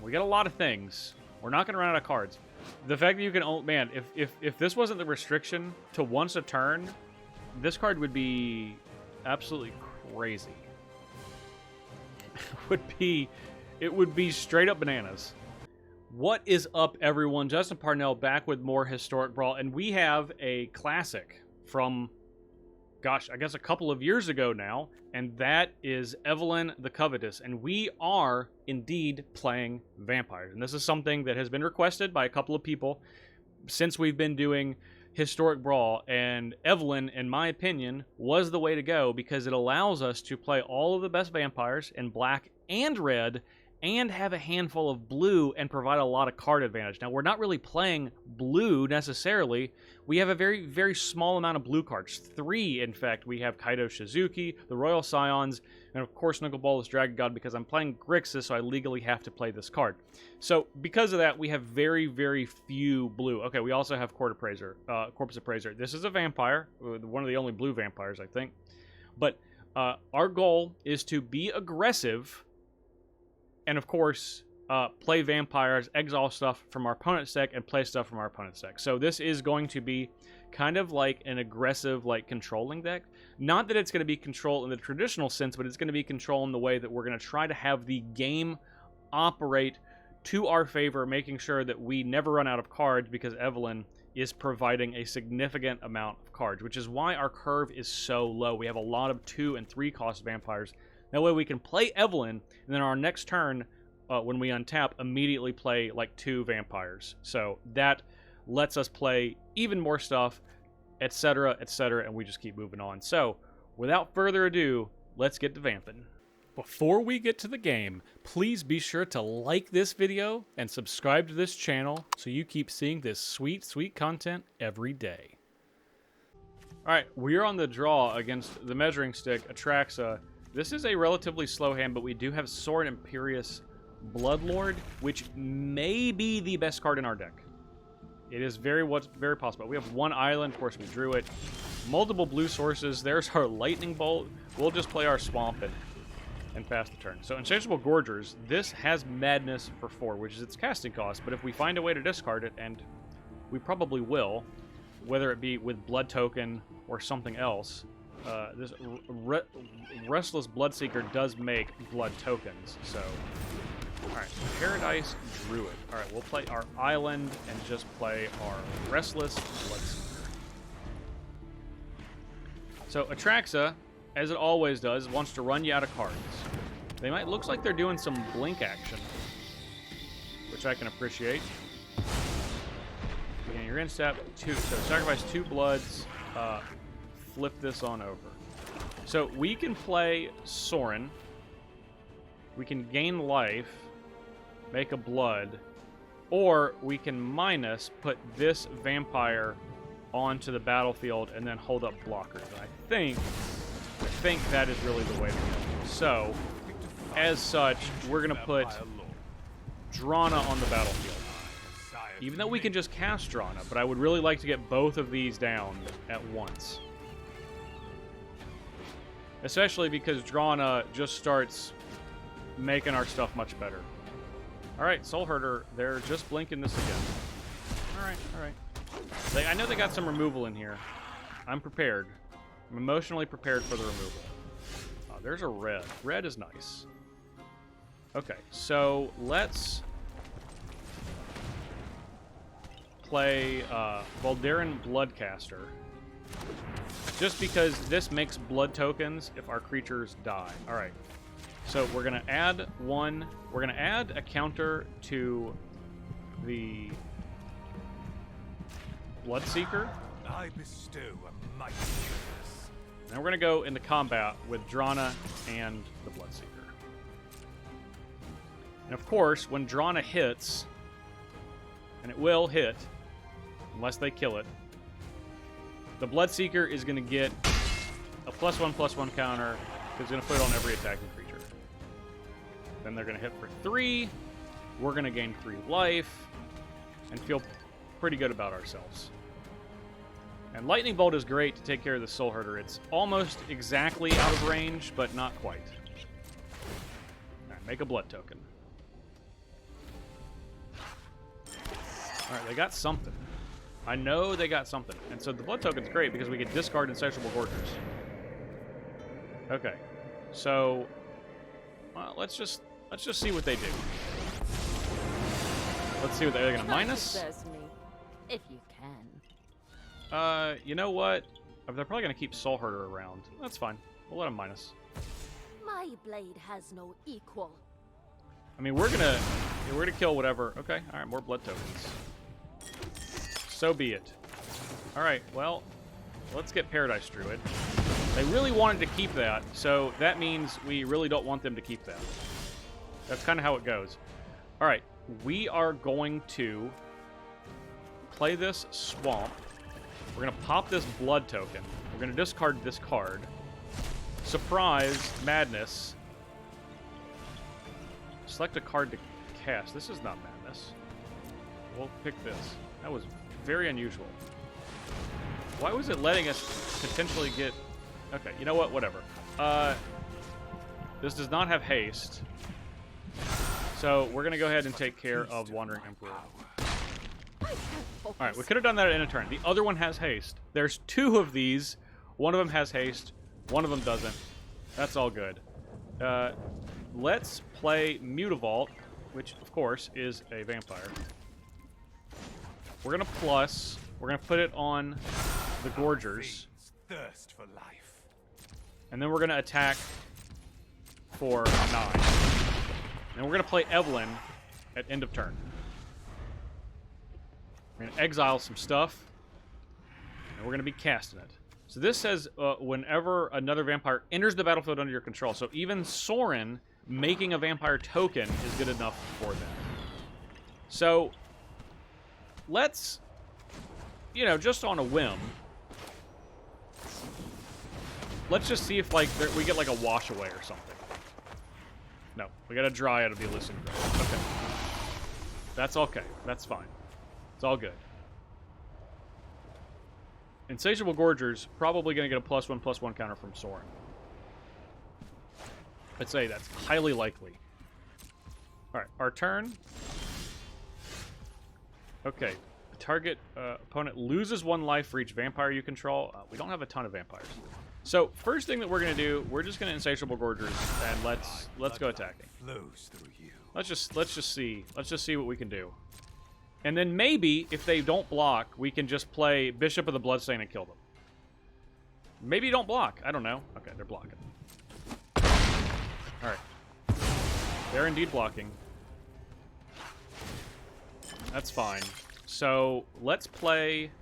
We got a lot of things. We're not going to run out of cards. The fact that you can... Oh, man, if this wasn't the restriction to once a turn, this card would be absolutely crazy. It would be straight up bananas. What is up, everyone? Justin Parnell back with more Historic Brawl, and we have a classic from, gosh, I guess a couple of years ago now, and that is Evelyn the Covetous, and we are indeed playing vampires. And this is something that has been requested by a couple of people since we've been doing Historic Brawl, and Evelyn, in my opinion, was the way to go because it allows us to play all of the best vampires in black and red and have a handful of blue and provide a lot of card advantage. Now, we're not really playing blue necessarily. We have a very, very small amount of blue cards. 3, in fact. We have Kaido Shizuki, the Royal Scions, and of course Knuckleballless Dragon God because I'm playing Grixis, so I legally have to play this card. So, because of that, we have very, very few blue. Okay, we also have Corpus Appraiser. This is a vampire, one of the only blue vampires, I think. But our goal is to be aggressive and, of course, play vampires, exile stuff from our opponent's deck, and play stuff from our opponent's deck. So this is going to be kind of like an aggressive, like, controlling deck. Not that it's going to be control in the traditional sense, but it's going to be control in the way that we're going to try to have the game operate to our favor, making sure that we never run out of cards because Evelyn is providing a significant amount of cards, which is why our curve is so low. We have a lot of 2 and 3 cost vampires. That way we can play Evelyn, and then our next turn, when we untap, immediately play like 2 vampires. So that lets us play even more stuff, etc., and we just keep moving on. So, without further ado, let's get to vamping. Before we get to the game, please be sure to like this video and subscribe to this channel so you keep seeing this sweet, sweet content every day. Alright, we are on the draw against the Measuring Stick, Atraxa. This is a relatively slow hand, but we do have Sorin Imperious Bloodlord, which may be the best card in our deck. It is very possible. We have 1 island, of course we drew it. Multiple blue sources. There's our Lightning Bolt. We'll just play our Swamp and pass the turn. So Insatiable Gorgers, this has Madness for 4, which is its casting cost, but if we find a way to discard it, and we probably will, whether it be with Blood Token or something else, this Restless Bloodseeker does make blood tokens, so... Alright, Paradise Druid. Alright, we'll play our island and just play our Restless Bloodseeker. So, Atraxa, as it always does, wants to run you out of cards. Looks like they're doing some blink action, which I can appreciate. Beginning your end step, so sacrifice 2 bloods, flip this on over. So we can play Sorin. We can gain life, make a blood, or we can minus, put this vampire onto the battlefield, and then hold up blockers. And I think that is really the way to go. So, as such, we're going to put Drana on the battlefield. Even though we can just cast Drana, but I would really like to get both of these down at once. Especially because Drana just starts making our stuff much better. Alright, Soul Herder, they're just blinking this again. Alright. I know they got some removal in here. I'm prepared. I'm emotionally prepared for the removal. There's a red. Red is nice. Okay, so let's play Voldaren Bloodcaster. Just because this makes blood tokens if our creatures die. Alright. So we're going to add 1. We're going to add a counter to the Bloodseeker. I bestow a mighty curse. Now we're going to go into combat with Drana and the Bloodseeker. And of course, when Drana hits, and it will hit, unless they kill it, the Bloodseeker is going to get a +1/+1 counter, because it's going to put it on every attacking creature. Then they're going to hit for 3. We're going to gain 3 life, and feel pretty good about ourselves. And Lightning Bolt is great to take care of the Soul Herder. It's almost exactly out of range, but not quite. Alright, make a blood token. Alright, they got something. I know they got something. And so the blood token's great because we can discard Insatiable Gorgers. Okay. So, well, let's just see what they do. Let's see what they're going to minus. Me, if you can. You know what? They're probably going to keep Soul Herder around. That's fine. We'll let them minus. My blade has no equal. I mean, we're gonna kill whatever. Okay, all right, more blood tokens. So be it. All right, well, let's get Paradise Druid. They really wanted to keep that, so that means we really don't want them to keep that. That's kind of how it goes. All right, we are going to play this Swamp. We're gonna pop this blood token. We're gonna discard this card. Surprise, Madness. Select a card to cast. This is not Madness. We'll pick this. That was very unusual. Why was it letting us potentially get... Okay, you know what? Whatever. This does not have haste. So we're going to go ahead and take care of Wandering Emperor. Alright, we could have done that in a turn. The other one has haste. There's two of these. One of them has haste. One of them doesn't. That's all good. Let's play Mutavault, which, of course, is a vampire. We're going to plus. We're going to put it on the Gorgers. Thirst for life. And then we're going to attack for 9. And we're going to play Evelyn at end of turn. We're going to exile some stuff. And we're going to be casting it. So this says whenever another vampire enters the battlefield under your control. So even Sorin making a vampire token is good enough for them. So let's, you know, just on a whim, let's just see if like we get like a wash away or something. No, we got a Dryad of the Elusive Grove. Okay. That's okay. That's fine. It's all good. Insatiable Gorgers probably going to get a +1/+1 counter from Sorin. I'd say that's highly likely. Alright, our turn. Okay. The target opponent loses 1 life for each vampire you control. We don't have a ton of vampires. So, first thing that we're going to do, we're just going to Insatiable Gorgers, and let's go attacking. Flows through you. Let's just see what we can do. And then maybe, if they don't block, we can just play Bishop of the Bloodstain and kill them. Maybe don't block. I don't know. Okay, they're blocking. Alright. They're indeed blocking. That's fine. So, let's play...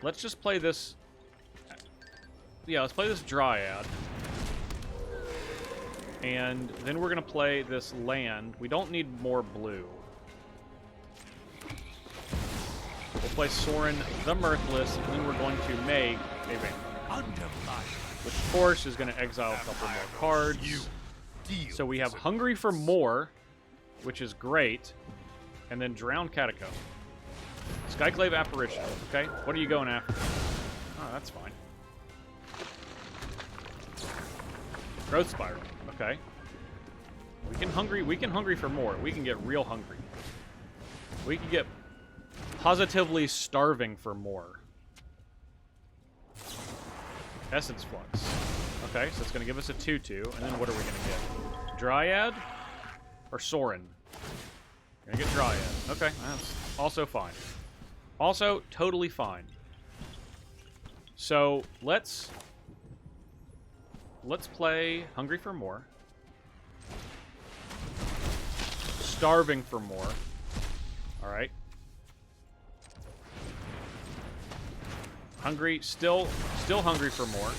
let's just play this... Yeah, let's play this Dryad. And then we're going to play this land. We don't need more blue. We'll play Sorin the Mirthless, and then we're going to make a vampire. Which, of course, is going to exile a couple more cards. So we have Hungry for More, which is great. And then Drowned Catacomb. Skyclave Apparition. Okay, what are you going after? Oh, that's fine. Growth Spiral. Okay. We can hungry for more. We can get real hungry. We can get positively starving for more. Essence Flux. Okay, so it's going to give us a 2/2, and then what are we going to get? Dryad or Sorin? We're going to get Dryad. Okay, that's also fine. Also, totally fine. So, let's play Hungry for More. Starving for More. Alright. Hungry, still hungry for more.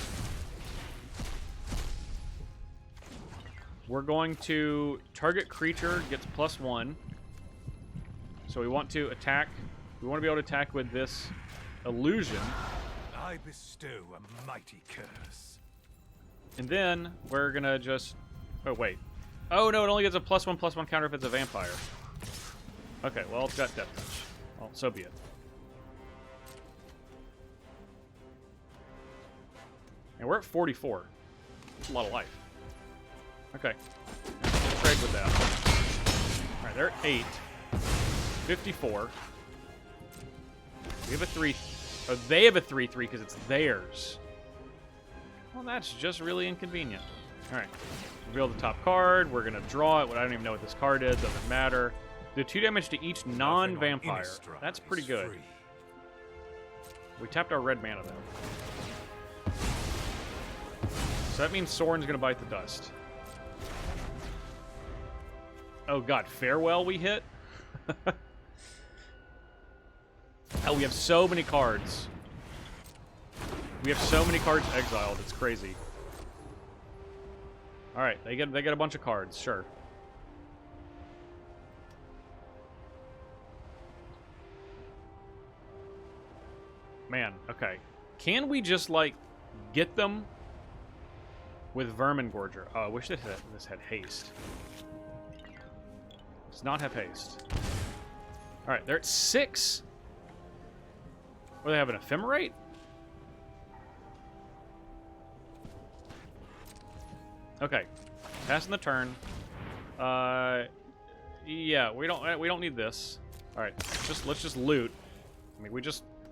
We're going to target creature gets +1. So we want to attack. We want to be able to attack with this illusion. I bestow a mighty curse. And then we're gonna just... Oh, wait. Oh, no, it only gets a +1/+1 counter if it's a vampire. Okay, well, it's got Death Touch. Well, so be it. And we're at 44. That's a lot of life. Okay. trade with that. All right, they're at 8. 54. We have a 3. Or they have a 3-3 because it's theirs. Well, that's just really inconvenient. All right. Reveal the top card. We're going to draw it. I don't even know what this card is. Doesn't matter. Do 2 damage to each non-vampire. That's pretty good. We tapped our red mana, though. So that means Soren's going to bite the dust. Oh, God. Farewell we hit? Oh, we have so many cards. We have so many cards exiled. It's crazy. All right, they get a bunch of cards, sure. Man, okay. Can we just like get them with Vermin Gorger? Oh, I wish this had haste. Does not have haste. All right, they're at 6. Or they have an Ephemerate? Okay, passing the turn. Yeah, we don't need this. All right, let's just loot. I mean, we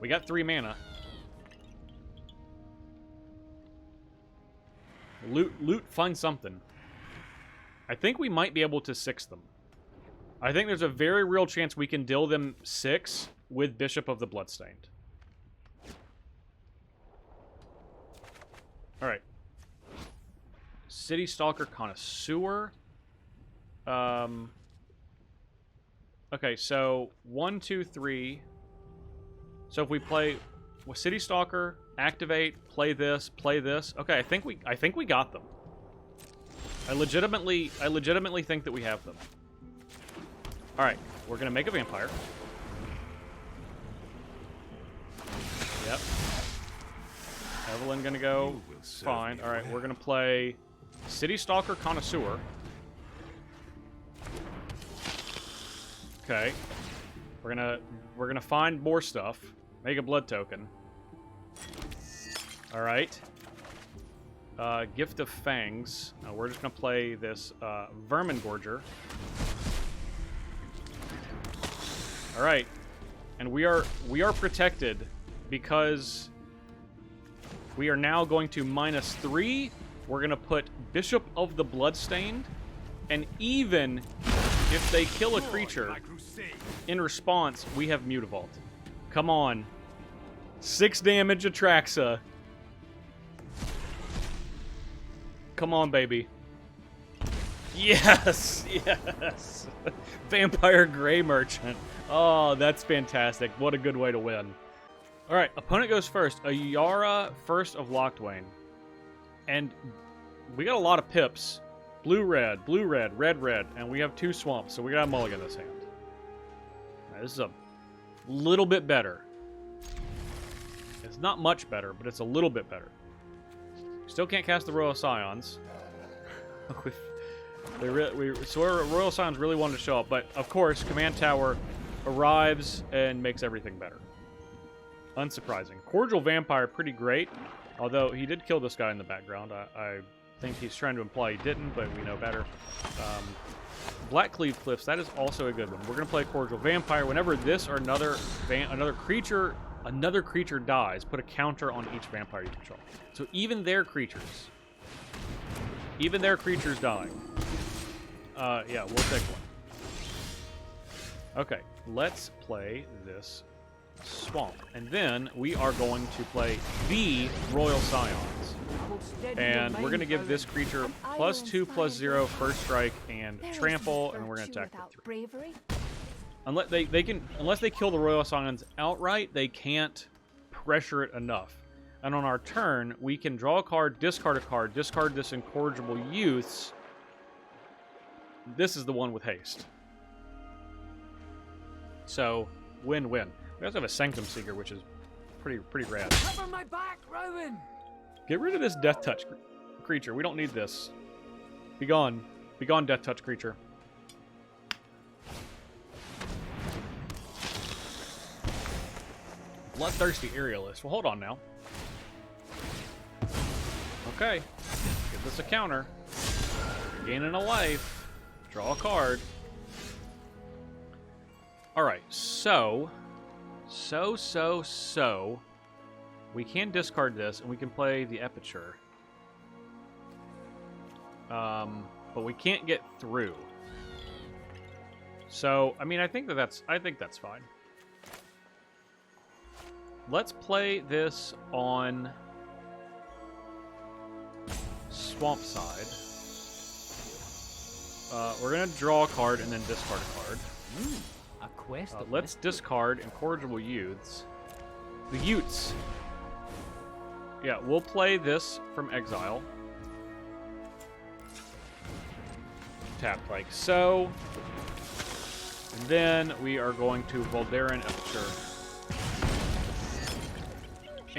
got 3 mana. Loot, find something. I think we might be able to 6 them. I think there's a very real chance we can deal them 6 with Bishop of the Bloodstained. All right. City Stalker Connoisseur. Okay, so 1, 2, 3. So if we play with City Stalker, activate, play this. Okay, I think we got them. I legitimately think that we have them. All right, we're gonna make a vampire. Yep. Evelyn gonna go fine. All right, we're gonna play City Stalker Connoisseur. Okay. We're gonna find more stuff. Make a blood token. All right. Gift of Fangs. We're just gonna play this Vermin Gorger. All right, and we are protected because we are now going to -3. We're gonna put Bishop of the Bloodstained, and even if they kill a creature, in response, we have Mutavault. Come on. 6 damage Atraxa. Come on, baby. Yes! Yes! Vampire Grey Merchant. Oh, that's fantastic. What a good way to win. Alright, opponent goes first. A Yara, First of Locthwain. And we got a lot of pips. Blue-red, red-red, and we have 2 swamps, so we got a mulligan in this hand. Right, this is a little bit better. It's not much better, but it's a little bit better. Still can't cast the Royal Scions. Royal Scions really wanted to show up, but of course, Command Tower arrives and makes everything better. Unsurprising. Cordial Vampire, pretty great, although he did kill this guy in the background. I think he's trying to imply he didn't, but we know better. Blackcleave Cliffs, that is also a good one. We're going to play Cordial Vampire. Whenever this or another creature dies, put a counter on each vampire you control. So even their creatures dying. Yeah, we'll take one. Okay, let's play this swamp. And then we are going to play the Royal Scions. And we're going to give this creature +2/+0 first strike and trample, and we're going to attack for 3. Unless they kill the Royal Scions outright, they can't pressure it enough. And on our turn, we can draw a card, discard this Incorrigible Youths. This is the one with haste. So, win-win. We also have a Sanctum Seeker, which is pretty rad. Cover my back, Rowan! Get rid of this Death Touch creature. We don't need this. Be gone. Be gone, Death Touch creature. Bloodthirsty Aerialist. Well, hold on now. Okay. Give this a counter. Gaining a life. Draw a card. Alright, so... We can discard this, and we can play the Aperture. But we can't get through. So, I mean, I think that's fine. Let's play this on Swamp side. We're gonna draw a card and then discard a card. A quest. Let's discard Incorrigible Youths. The Utes. Yeah, we'll play this from exile. Tap like so. And then we are going to Voldaren Aperture.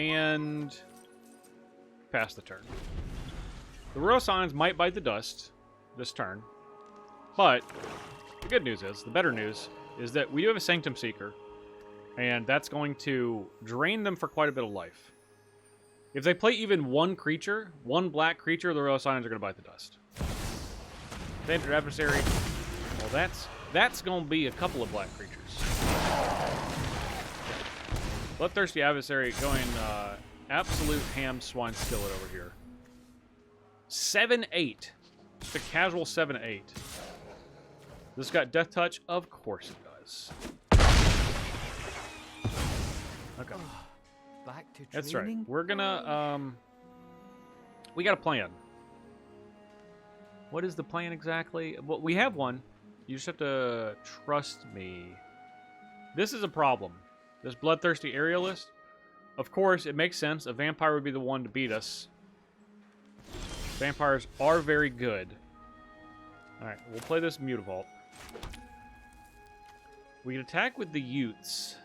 And pass the turn. The Royal Signs might bite the dust this turn. But the good news is, the better news, is that we do have a Sanctum Seeker. And that's going to drain them for quite a bit of life. If they play even one creature, one black creature, the Royal Signs are going to bite the dust. Standard Adversary. Well, that's going to be a couple of black creatures. Bloodthirsty Adversary going absolute ham swine skillet over here. 7-8. Just a casual 7-8. This got Death Touch? Of course it does. Okay. Back to training. That's right. We're gonna, we got a plan. What is the plan exactly? Well, we have one. You just have to trust me. This is a problem. This Bloodthirsty Aerialist. Of course, it makes sense. A vampire would be the one to beat us. Vampires are very good. Alright, we'll play this Mutavault. We can attack with the Utes.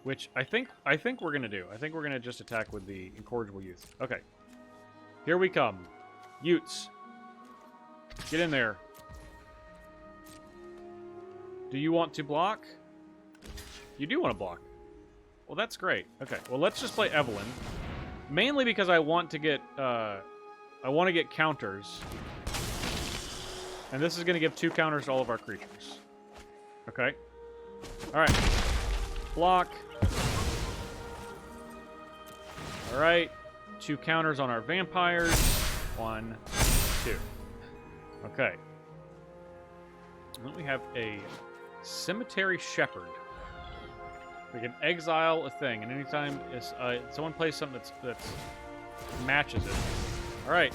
Which I think we're gonna do. I think we're gonna just attack with the Incorrigible Youth. Okay. Here we come. Utes. Get in there. Do you want to block? You do want to block. Well, that's great. Okay. Well, let's just play Evelyn. Mainly because I want to get counters. And this is going to give 2 counters to all of our creatures. Okay. Alright. Block. Alright. 2 counters on our vampires. 1, 2. Okay. And then we have a Cemetery Shepherd. We can exile a thing, and anytime someone plays something that's matches it. Alright.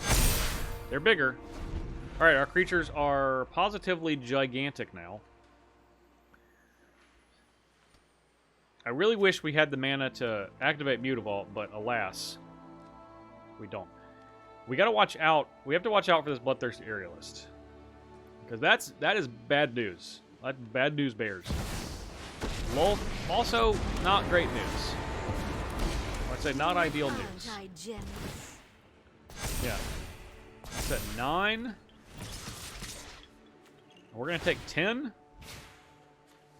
They're bigger. Alright, our creatures are positively gigantic now. I really wish we had the mana to activate Mutavault, but alas, we don't. We gotta watch out. We have to watch out for this Bloodthirsty Aerialist. Because that is bad news. That's bad news bears. Lol, also not great news. I'd say not ideal news. Yeah. That's at 9. We're gonna take 10.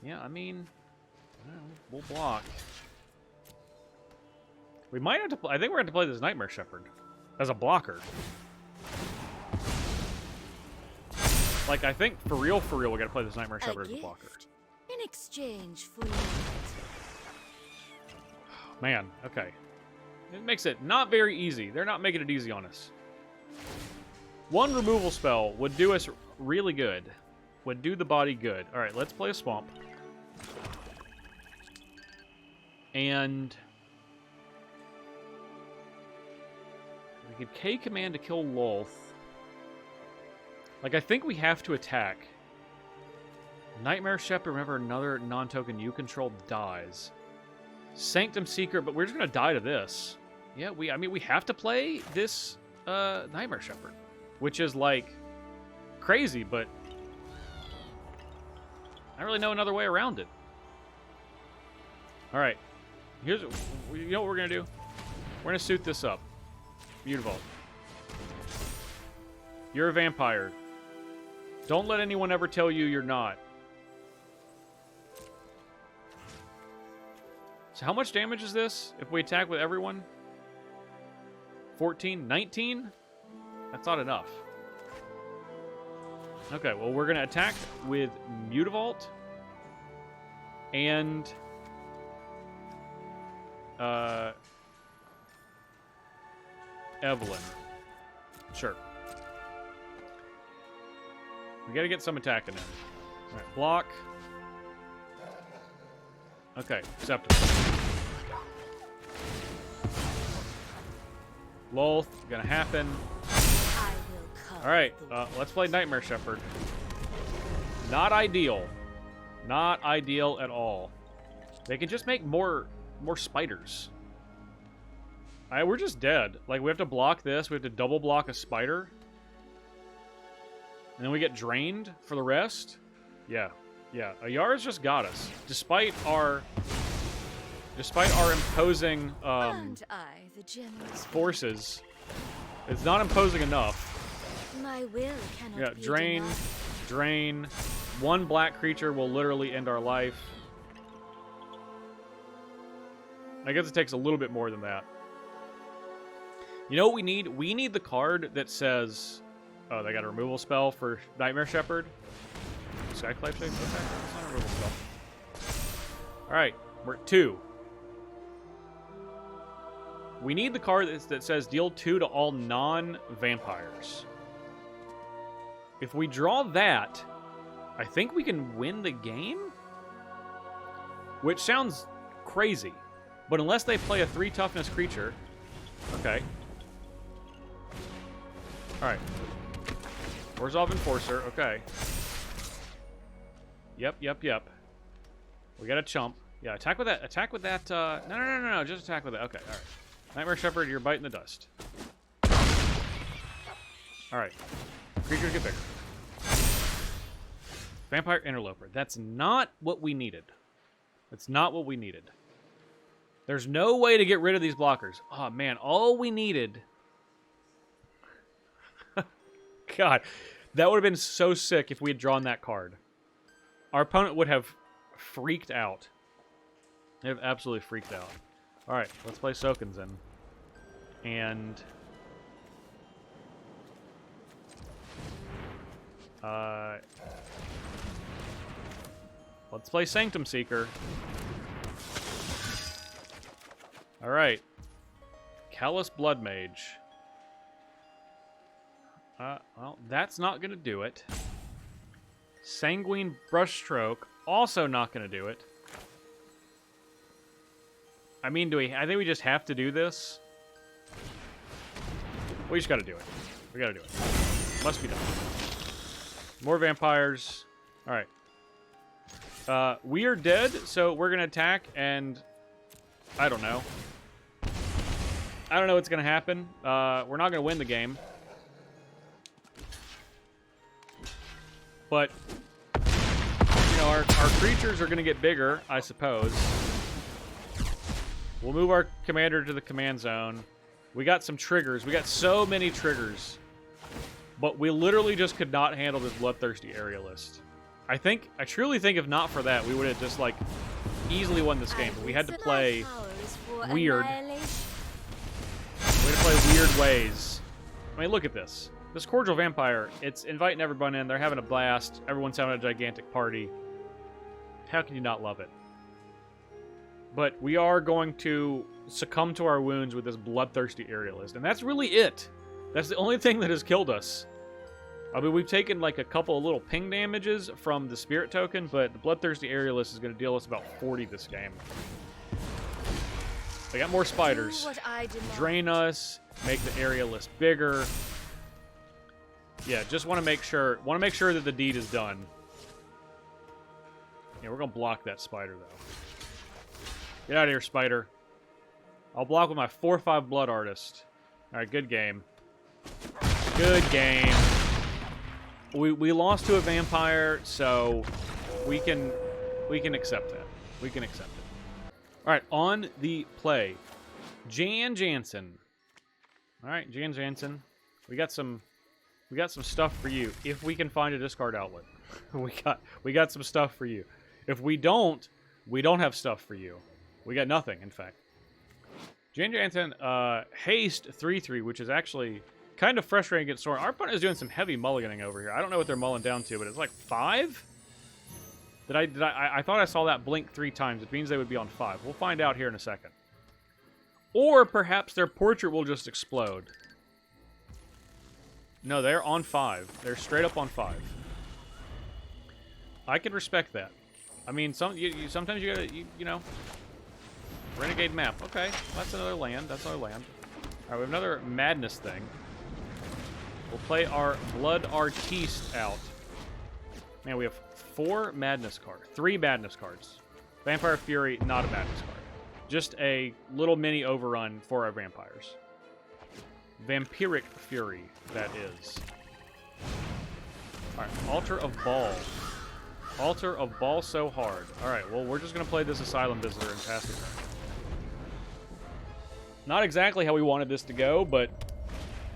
Yeah, I mean, we'll block. We might have to. I think we're going to play this Nightmare Shepherd as a blocker. Like, I think for real, we're going to play this Nightmare Shepherd as a blocker. In exchange for Man, okay. It makes it not very easy. They're not making it easy on us. One removal spell would do us really good. Would do the body good. Alright, let's play a Swamp. And we could K command to kill Lolth. Like, I think we have to attack. Nightmare Shepherd, remember, another non-token you control dies. Sanctum Seeker, but we're just going to die to this. Yeah, I mean, we have to play this Nightmare Shepherd. Which is, like, crazy, but I don't really know another way around it. Alright. You know what we're going to do? We're going to suit this up. Mutavault. You're a vampire. Don't let anyone ever tell you you're not. So how much damage is this if we attack with everyone? 14? 19? That's not enough. Okay, well, we're going to attack with Mutavault and Evelyn. Sure. We got to get some attacking in. All right, block. Okay, acceptable. Lolth, gonna happen. I will come. All right, let's play Nightmare Shepherd. Not ideal. Not ideal at all. They can just make more spiders. We're just dead. Like, we have to block this. We have to double block a spider. And then we get drained for the rest. Yeah. Yeah. Ayara's just got us. Despite our imposing And I, the generous forces, it's not imposing enough. My will cannot Yeah, be drain, denied. drain. One black creature will literally end our life. I guess it takes a little bit more than that. You know what we need? We need the card that says... Oh, they got a removal spell for Nightmare Shepherd. Skyclave shape? Okay, that's not a removal spell. Alright, we're at 2. We need the card that says deal 2 to all non-vampires. If we draw that, I think we can win the game? Which sounds crazy. But unless they play a 3 toughness creature... Okay. Alright. Orzhov Enforcer, okay. Yep. We got a chump. Yeah, attack with that. Attack with that. No. Just attack with it. Okay, alright. Nightmare Shepherd, you're biting the dust. Alright. Creatures get bigger. Vampire Interloper. That's not what we needed. That's not what we needed. There's no way to get rid of these blockers. Oh, man. All we needed... God, that would have been so sick if we had drawn that card. Our opponent would have freaked out. They'd have absolutely freaked out. Alright, let's play Sokenzen. And... let's play Sanctum Seeker. Alright. Callous Blood Mage. Well, that's not going to do it. Sanguine Brushstroke, also not going to do it. I mean, I think we just have to do this. We just got to do it. We got to do it. Must be done. More vampires. All right. We are dead, so we're going to attack, and I don't know. I don't know what's going to happen. We're not going to win the game. But, you know, our creatures are going to get bigger, I suppose. We'll move our commander to the command zone. We got some triggers. We got so many triggers. But we literally just could not handle this bloodthirsty aerialist. I truly think if not for that, we would have just, like, easily won this game. But we had to play weird. We had to play weird ways. I mean, look at this. This Cordial Vampire, it's inviting everyone in. They're having a blast. Everyone's having a gigantic party. How can you not love it? But we are going to succumb to our wounds with this bloodthirsty aerialist. And that's really it. That's the only thing that has killed us. I mean, we've taken like a couple of little ping damages from the spirit token, but the bloodthirsty aerialist is going to deal us about 40 this game. They got more spiders. Drain us, make the aerialist bigger. Yeah, just want to make sure that the deed is done. Yeah, we're going to block that spider, though. Get out of here, spider. I'll block with my 4/5 Blood Artist. All right, good game. Good game. We lost to a vampire, so we can accept that. We can accept it. All right, on the play. Jan Jansen. All right, Jan Jansen. We got some stuff for you. If we can find a discard outlet. we got some stuff for you. If we don't have stuff for you. We got nothing, in fact. Jan Jansen, haste 3/3, which is actually kind of frustrating against Soren. Our opponent is doing some heavy mulliganing over here. I don't know what they're mulling down to, but it's like 5? I thought I saw that blink 3 times. It means they would be on 5. We'll find out here in a second. Or perhaps their portrait will just explode. No, they're on 5. They're straight up on 5. I can respect that. I mean, sometimes you gotta, you know, renegade map. Okay, that's another land. That's our land. All right, we have another madness thing. We'll play our Blood Artiste out. Man, we have 4 madness cards. 3 madness cards. Vampire Fury, not a madness card. Just a little mini overrun for our vampires. Vampiric Fury, that is. Alright, Altar of Ball. Altar of Ball so hard. Alright, well, we're just going to play this Asylum Visitor and pass the turn. Not exactly how we wanted this to go, but,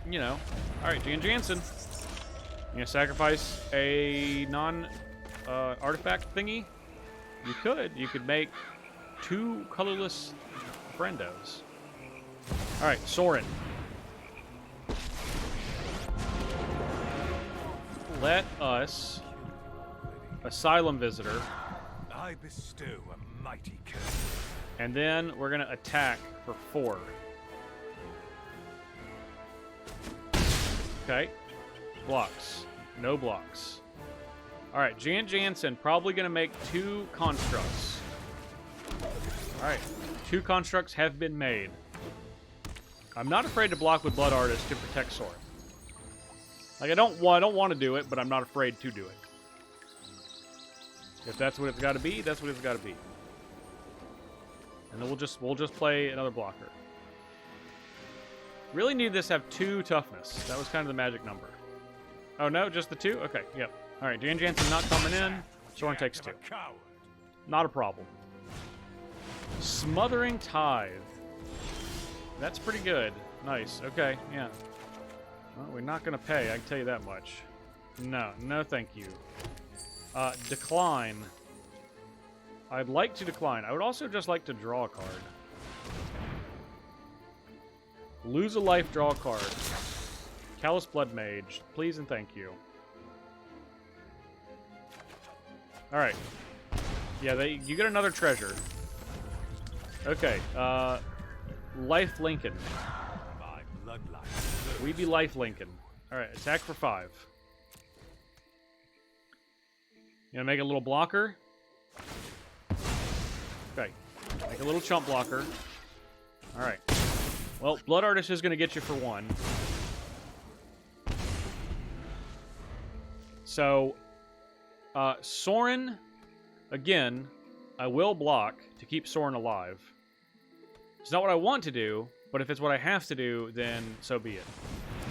you know. Alright, Jan Jansen. You going to sacrifice a non-artifact thingy? You could. You could make 2 colorless friendos. Alright, Soren. Let us Asylum Visitor. I bestow a mighty curse. And then we're going to attack for 4. Okay. Blocks. No blocks. Alright, Jan Jansen probably going to make 2 constructs. Alright, 2 constructs have been made. I'm not afraid to block with Blood Artist to protect Soren. Like, I don't want to do it, but I'm not afraid to do it. If that's what it's got to be, that's what it's got to be. And then we'll just play another blocker. Really need this to have 2 toughness. That was kind of the magic number. Oh no, just the 2? Okay, yep. All right, Jan Jansen not coming in. Soren takes 2. Not a problem. Smothering Tithe. That's pretty good. Nice. Okay, yeah. Well, we're not going to pay, I can tell you that much. No, no thank you. Decline. I'd like to decline. I would also just like to draw a card. Lose a life, draw a card. Callous Blood Mage. Please and thank you. Alright. Yeah, you get another treasure. Okay, Life Lincoln. My bloodline. We be Life Lincoln. Alright, attack for 5. You gonna make a little blocker? Okay. Make a little chump blocker. Alright. Well, Blood Artist is gonna get you for 1. So, Soren, again, I will block to keep Soren alive. It's not what I want to do, but if it's what I have to do, then so be it.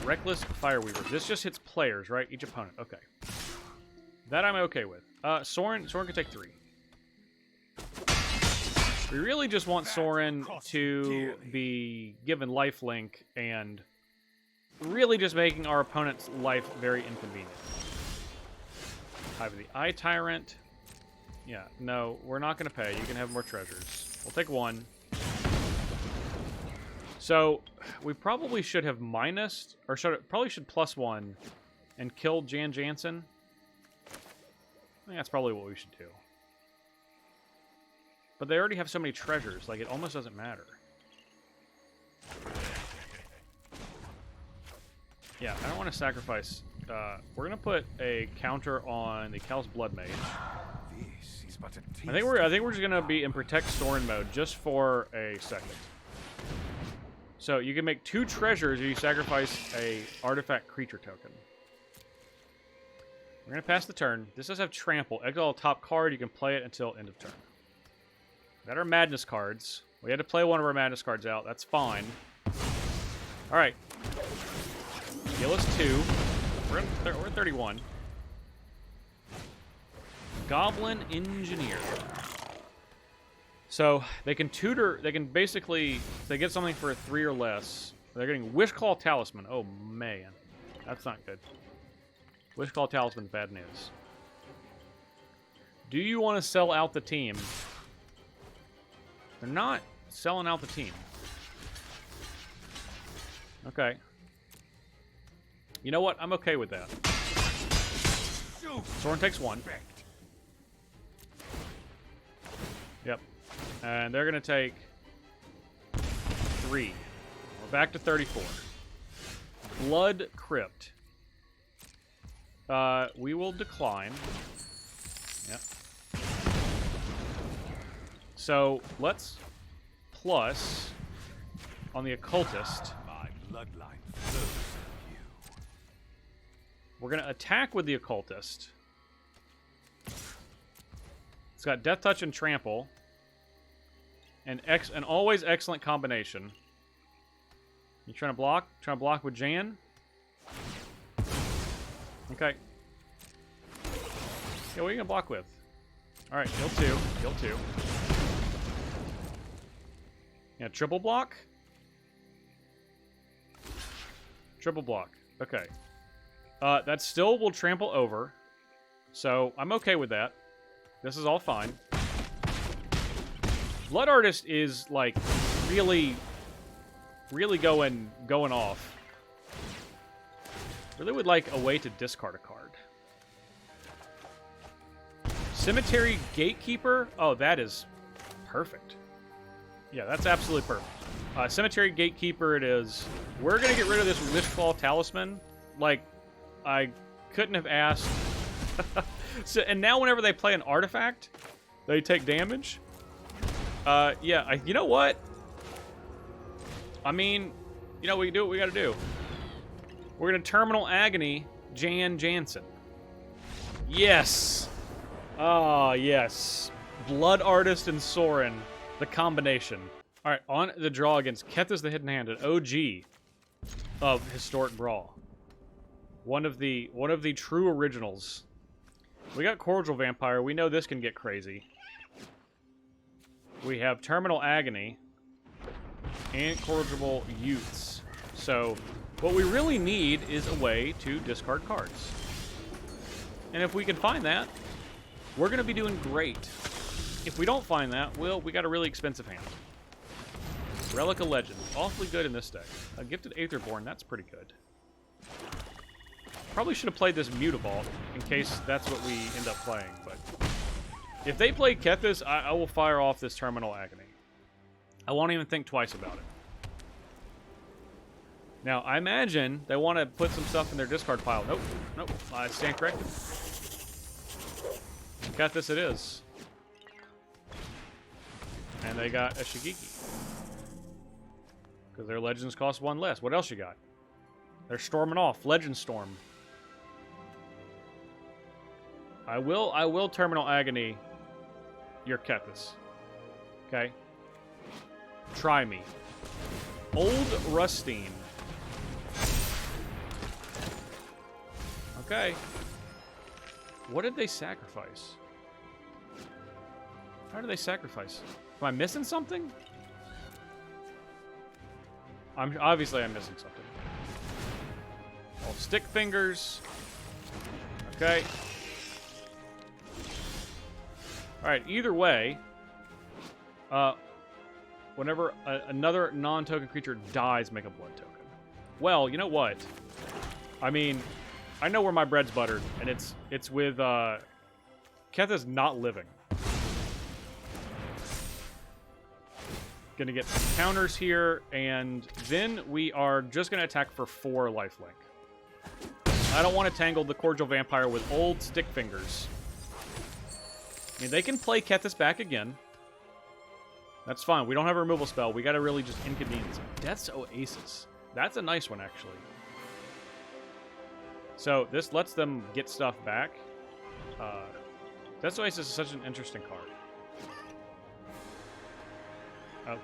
Reckless Fireweaver. This just hits players, right? Each opponent. Okay. That I'm okay with. Soren can take 3. We really just want Soren to be given lifelink and really just making our opponent's life very inconvenient. Hive of the Eye Tyrant. Yeah, no, we're not going to pay. You can have more treasures. We'll take 1. So, we probably should have minused, or probably should +1 and killed Jan Jansen. I think that's probably what we should do. But they already have so many treasures, like, it almost doesn't matter. Yeah, I don't want to sacrifice. We're going to put a counter on the Callous Blood Mage. This is but a I think we're just going to be in Protect Soren mode just for a second. So, you can make 2 treasures if you sacrifice a artifact creature token. We're going to pass the turn. This does have Trample. Exile top card. You can play it until end of turn. Got our Madness cards. We had to play one of our Madness cards out. That's fine. Alright. Heal us 2. We're at 31. Goblin Engineer. So, they can tutor... They can basically... If they get something for a 3 or less... They're getting Wishclaw Talisman. Oh, man. That's not good. Wishclaw Talisman, bad news. Do you want to sell out the team? They're not selling out the team. Okay. You know what? I'm okay with that. Soren takes 1. Yep. And they're going to take 3. We're back to 34. Blood Crypt. We will decline. Yep. So, let's plus on the Occultist. My bloodline flows through you. We're going to attack with the Occultist. It's got Death Touch and Trample. And an always excellent combination. You trying to block? Trying to block with Jan? Okay. Yeah, what are you going to block with? Alright, heal 2. Heal 2. Yeah, triple block? Triple block. Okay. That still will trample over. So, I'm okay with that. This is all fine. Blood Artist is, like, really going off. Really would like a way to discard a card. Cemetery Gatekeeper? Oh, that is perfect. Yeah, that's absolutely perfect. Cemetery Gatekeeper it is. We're going to get rid of this Wishfall Talisman. Like, I couldn't have asked. So, and now whenever they play an artifact, they take damage. Yeah, you know what? I mean, you know, we can do what we got to do. We're going to Terminal Agony Jan Jansen. Yes! Ah, yes. Blood Artist and Soren. The combination. Alright, on the draw against Covetous the Hidden Hand, an OG of Historic Brawl. One of the true originals. We got Cordial Vampire. We know this can get crazy. We have Terminal Agony and Corrigible Youths. So, what we really need is a way to discard cards. And if we can find that, we're going to be doing great. If we don't find that, well, we got a really expensive hand. Relic of Legend. Awfully good in this deck. A Gifted Aetherborn, that's pretty good. Probably should have played this Mutavault in case that's what we end up playing, but if they play Covetous, I will fire off this Terminal Agony. I won't even think twice about it. Now, I imagine they want to put some stuff in their discard pile. Nope. Nope. I stand corrected. Covetous it is. And they got a Shigeki. Because their legends cost 1 less. What else you got? They're storming off. Legend Storm. I will Terminal Agony your Covetous. Okay? Try me. Old Rustine. Okay. What did they sacrifice? How did they sacrifice? Am I missing something? Obviously I'm missing something. Oh, Stick Fingers. Okay. Alright, either way, whenever another non-token creature dies, make a blood token. Well, you know what? I mean, I know where my bread's buttered, and it's with Covetous not living. Gonna get some counters here, and then we are just gonna attack for 4 lifelink. I don't want to tangle the Cordial Vampire with old Stick Fingers. I mean, they can play Covetous back again. That's fine. We don't have a removal spell. We gotta really just inconvenience it. Death's Oasis. That's a nice one, actually. So, this lets them get stuff back. Death's Oasis is such an interesting card.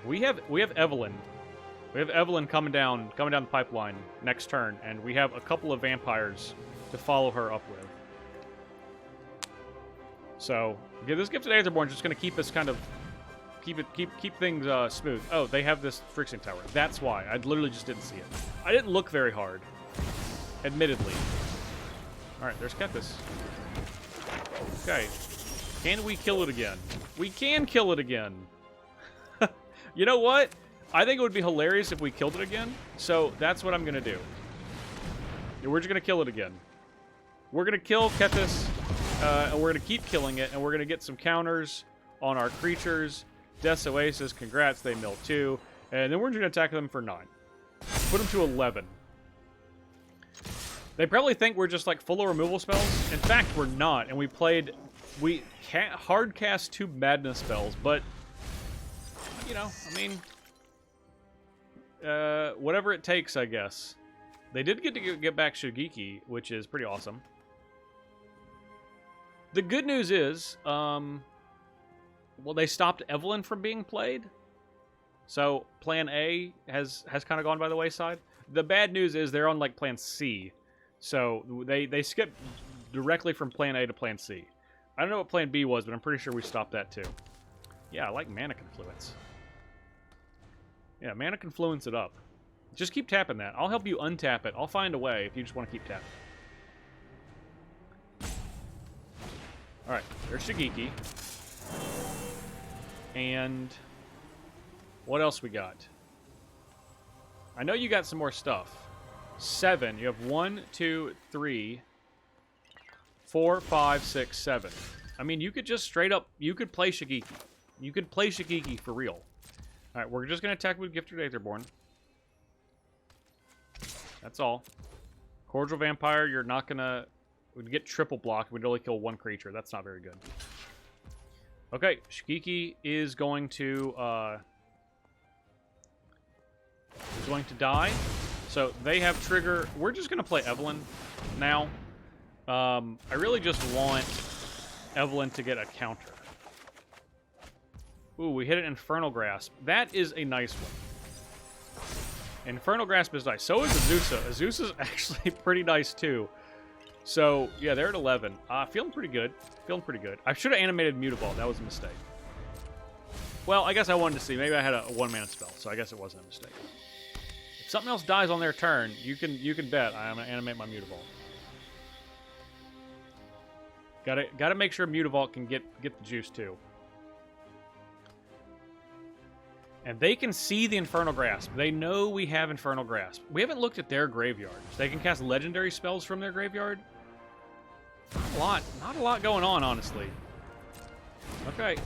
We have Evelyn. We have Evelyn coming down the pipeline next turn, and we have a couple of vampires to follow her up with. So, yeah, this Gifted Aetherborn is just going to keep us kind of keep things smooth. Oh, they have this Friction Tower. That's why. I literally just didn't see it. I didn't look very hard, admittedly. All right, there's Covetous. Okay, can we kill it again? We can kill it again. You know what? I think it would be hilarious if we killed it again, so that's what I'm going to do. We're just going to kill it again. We're going to kill Covetous, and we're going to keep killing it, and we're going to get some counters on our creatures. Death's Oasis, congrats, they mill 2. And then we're just going to attack them for 9. Put them to 11. They probably think we're just like full of removal spells. In fact, we're not. And we hard cast 2 madness spells, but you know, I mean, whatever it takes, I guess. They did get to get back Shigeki, which is pretty awesome. The good news is, well, they stopped Evelyn from being played. So Plan A has kind of gone by the wayside. The bad news is they're on like Plan C. So they skipped directly from Plan A to Plan C. I don't know what Plan B was, but I'm pretty sure we stopped that too. Yeah, I like Mana Confluence. Yeah, Mana Confluence it up. Just keep tapping that. I'll help you untap it. I'll find a way if you just want to keep tapping. Alright, there's Shigeki. And what else we got? I know you got some more stuff. 7. You have 1, 2, 3, 4, 5, 6, 7. I mean, you could just straight up, you could play Shigeki. You could play Shigeki for real. Alright, we're just going to attack with Gifted Aetherborn. That's all. Cordial Vampire, you're not going to... We'd get triple block. We'd only kill 1 creature. That's not very good. Okay, Shigeki is going to die. So they have trigger. We're just going to play Evelyn now. I really just want Evelyn to get a counter. Ooh, we hit an Infernal Grasp. That is a nice one. Infernal Grasp is nice. So is Azusa. Azusa's actually pretty nice too. So, yeah, they're at 11. Feeling pretty good. Feeling pretty good. I should have animated Mutavault. That was a mistake. Well, I guess I wanted to see. Maybe I had a 1-mana spell, so I guess it wasn't a mistake. If something else dies on their turn, you can bet I'm going to animate my Mutavault. Gotta make sure Mutavault can get the juice, too. And they can see the Infernal Grasp. They know we have Infernal Grasp. We haven't looked at their graveyard. They can cast legendary spells from their graveyard. Not a lot going on, honestly. Okay.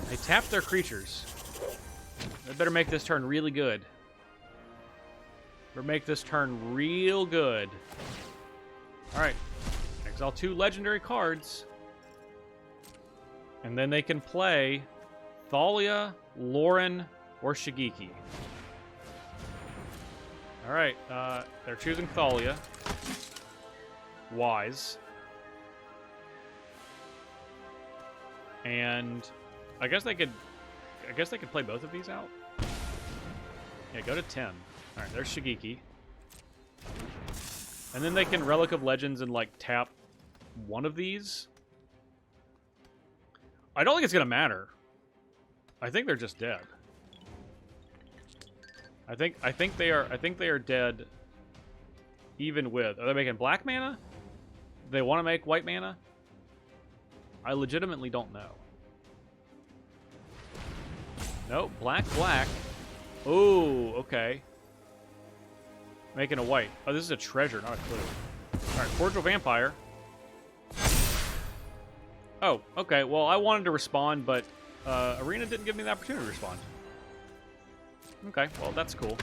They tapped their creatures. They better make this turn really good. Better make this turn real good. Alright. Exile 2 legendary cards. And then they can play Thalia, Lauren, or Shigeki. Alright, they're choosing Thalia. Wise. And I guess they could play both of these out. Yeah, go to 10. Alright, there's Shigeki. And then they can Relic of Legends and like tap one of these. I don't think it's gonna matter. I think they're just dead. I think they are dead even with. Are they making black mana? Do they want to make white mana? I legitimately don't know. No, black. Oh, okay. Making a white. Oh, this is a treasure, not a clue. Alright, Cordial Vampire. Oh, okay. Well, I wanted to respond, but Arena didn't give me the opportunity to respond. Okay, well, that's cool.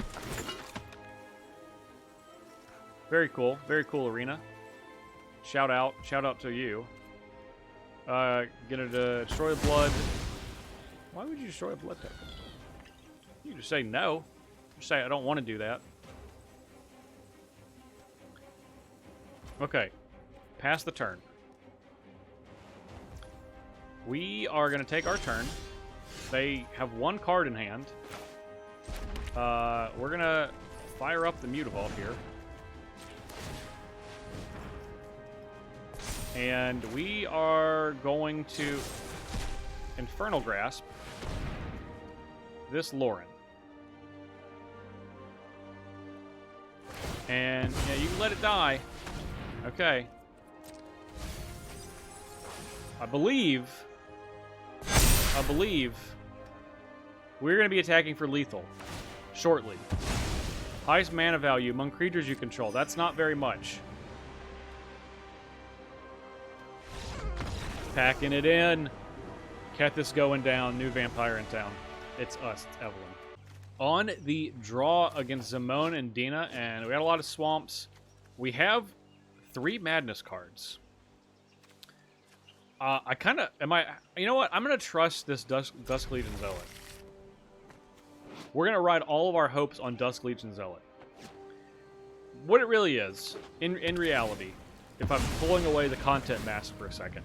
Very cool, Arena. Shout out to you. Gonna destroy the blood. Why would you destroy a blood token? You just say no. Just say I don't want to do that. Okay, pass the turn. We are going to take our turn. They have 1 card in hand. We're going to fire up the Mutavault here. And we are going to Infernal Grasp this Lauren. And, yeah, you can let it die. Okay. I believe we're going to be attacking for lethal shortly. Highest mana value among creatures you control. That's not very much. Packing it in. Covetous going down. New vampire in town. It's us. It's Evelyn. On the draw against Zimone and Dina, and we got a lot of swamps. We have 3 madness cards. I kind of... You know what? I'm going to trust this Dusk Legion Zealot. We're going to ride all of our hopes on Dusk Legion Zealot. What it really is, in reality, if I'm pulling away the content mask for a second,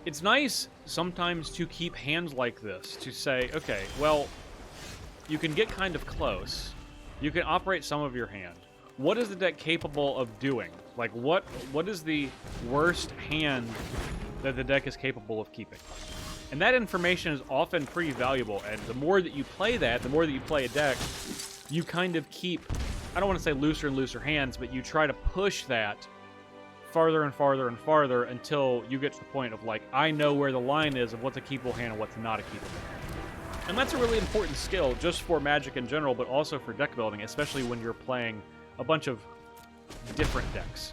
it's nice sometimes to keep hands like this, to say, okay, well, you can get kind of close. You can operate some of your hand. What is the deck capable of doing? Like, what is the worst hand that the deck is capable of keeping? And that information is often pretty valuable, and the more that you play that, the more that you play a deck, you kind of keep, I don't want to say looser and looser hands, but you try to push that farther and farther and farther until you get to the point of, like, I know where the line is of what's a keepable hand and what's not a keepable hand. And that's a really important skill, just for Magic in general, but also for deck building, especially when you're playing a bunch of different decks.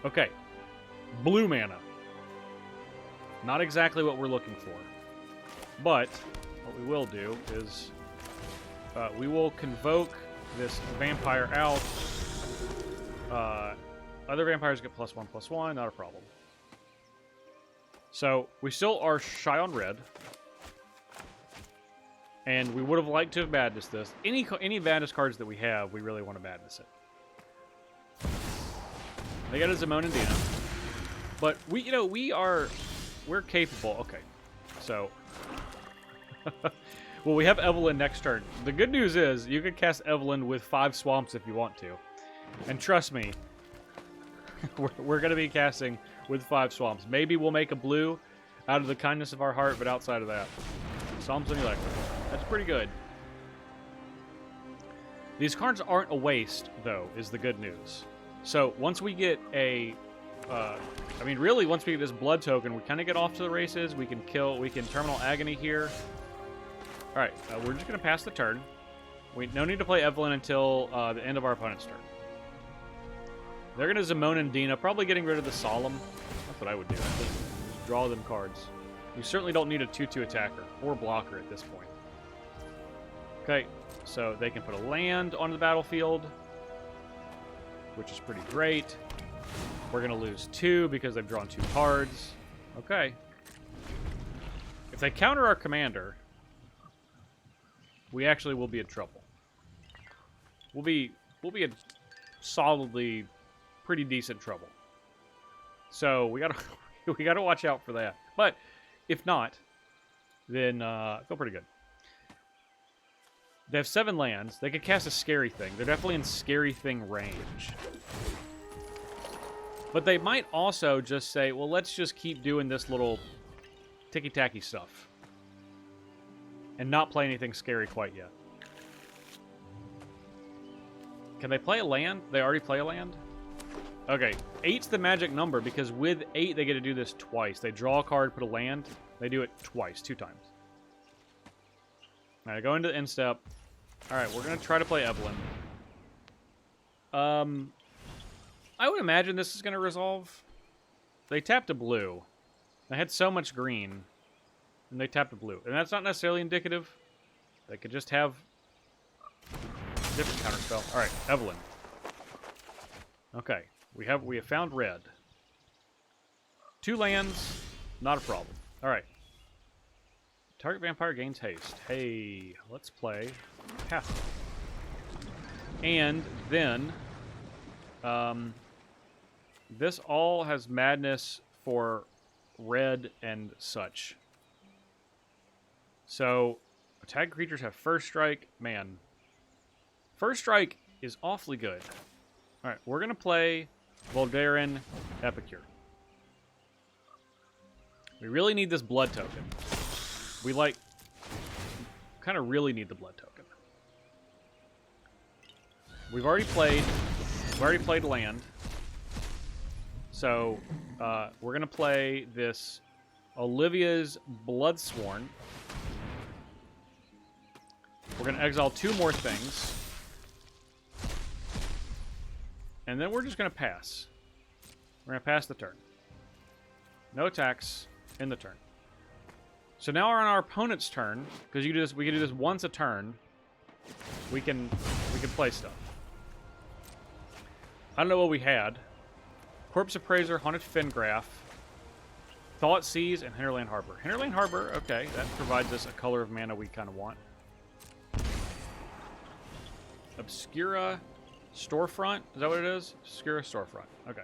Okay. Blue mana. Not exactly what we're looking for. But what we will do is we will convoke this vampire out. Other vampires get +1/+1, not a problem. So we still are shy on red. And we would have liked to have madness this. Any madness cards that we have, we really want to madness it. They got a Zimone and Dina. But we're capable. Okay. So well, we have Evelyn next turn. The good news is you can cast Evelyn with 5 swamps if you want to. And trust me, we're going to be casting with 5 swamps. Maybe we'll make a blue out of the kindness of our heart, but outside of that, Psalms and Electric. That's pretty good. These cards aren't a waste, though, is the good news. So once we get a... really, once we get this blood token, we kind of get off to the races. We can Terminal Agony here. Alright, we're just going to pass the turn. No need to play Evelyn until the end of our opponent's turn. They're going to Zimone and Dina, probably getting rid of the Solemn. That's what I would do. Just draw them cards. You certainly don't need a 2/2 attacker or blocker at this point. Okay, so they can put a land on the battlefield, which is pretty great. We're going to lose 2 because they've drawn 2 cards. Okay. If they counter our commander, we actually will be in trouble. We'll be in solidly pretty decent trouble. So we gotta watch out for that. But if not, then feel pretty good. They have 7 lands. They could cast a Scary Thing. They're definitely in Scary Thing range. But they might also just say, well, let's just keep doing this little ticky-tacky stuff. And not play anything scary quite yet. Can they play a land? They already play a land? Okay, 8's the magic number because with 8 they get to do this twice. They draw a card, put a land. They do it twice, 2 times. Alright, go into the end step. Alright, we're going to try to play Evelyn. I would imagine this is going to resolve. They tapped a blue. They had so much green. And they tapped a blue. And that's not necessarily indicative. They could just have a different counterspell. Alright, Evelyn. Okay. We have found red. 2 lands, not a problem. Alright. Target vampire gains haste. Hey, let's play Path. And then this all has madness for red and such. So, attack creatures have first strike. Man, first strike is awfully good. Alright, we're going to play Voldaren Epicure. We really need this blood token. We kind of really need the blood token. We've already played land. So, we're going to play this Olivia's Bloodsworn. We're going to exile 2 more things. And then we're just going to pass. We're going to pass the turn. No attacks in the turn. So now on our opponent's turn, because you do this, we can do this once a turn. We can play stuff. I don't know what we had. Corpse Appraiser, Haunted Fingraph, Thought Seas, and Hinterland Harbor. Hinterland Harbor, okay, that provides us a color of mana we kind of want. Obscura Storefront, is that what it is? Obscura Storefront. Okay.